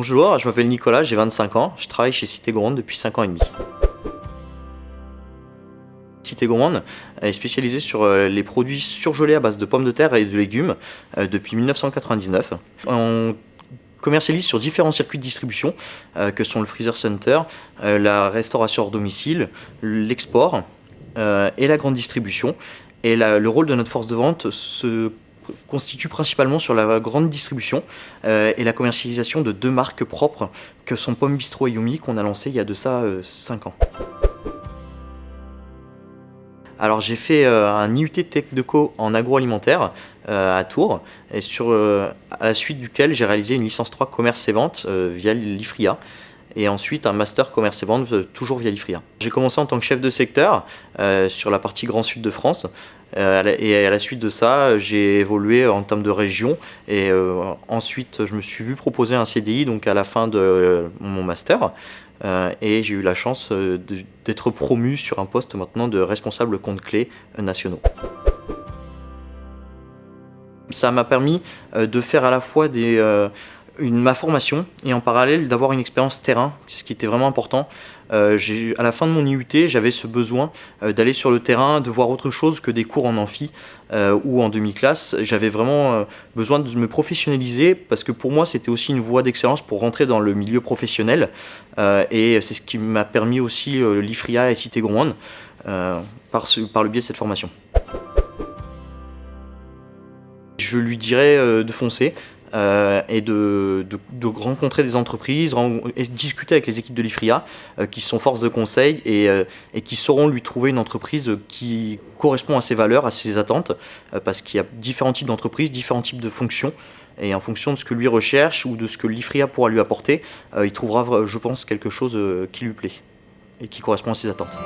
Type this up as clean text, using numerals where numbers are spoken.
Bonjour, je m'appelle Nicolas, j'ai 25 ans, je travaille chez Cité Gourmande depuis 5 ans et demi. Cité Gourmande est spécialisée sur les produits surgelés à base de pommes de terre et de légumes depuis 1999. On commercialise sur différents circuits de distribution que sont le Freezer Center, la restauration hors domicile, l'export et la grande distribution. Et le rôle de notre force de vente se constitue principalement sur la grande distribution et la commercialisation de 2 marques propres que sont Pomme Bistrot et Yumi qu'on a lancé il y a de ça 5 ans. Alors j'ai fait un IUT Tech Deco en agroalimentaire à Tours et à la suite duquel j'ai réalisé une licence 3 commerce et vente via l'IFRIA et ensuite un master commerce et vente toujours via l'IFRIA. J'ai commencé en tant que chef de secteur sur la partie Grand Sud de France et à la suite de ça j'ai évolué en termes de région et ensuite je me suis vu proposer un CDI donc à la fin de mon master. Et j'ai eu la chance d'être promu sur un poste maintenant de responsable compte clé nationaux. Ça m'a permis de faire à la fois ma formation et en parallèle d'avoir une expérience terrain, ce qui était vraiment important. À la fin de mon IUT, j'avais ce besoin d'aller sur le terrain, de voir autre chose que des cours en amphi ou en demi-classe. J'avais vraiment besoin de me professionnaliser parce que pour moi c'était aussi une voie d'excellence pour rentrer dans le milieu professionnel et c'est ce qui m'a permis aussi l'IFRIA et Cité Gourmande par le biais de cette formation. Je lui dirais de foncer et de rencontrer des entreprises et discuter avec les équipes de l'IFRIA qui sont force de conseil et qui sauront lui trouver une entreprise qui correspond à ses valeurs, à ses attentes parce qu'il y a différents types d'entreprises, différents types de fonctions et en fonction de ce que lui recherche ou de ce que l'IFRIA pourra lui apporter, il trouvera, je pense, quelque chose qui lui plaît et qui correspond à ses attentes.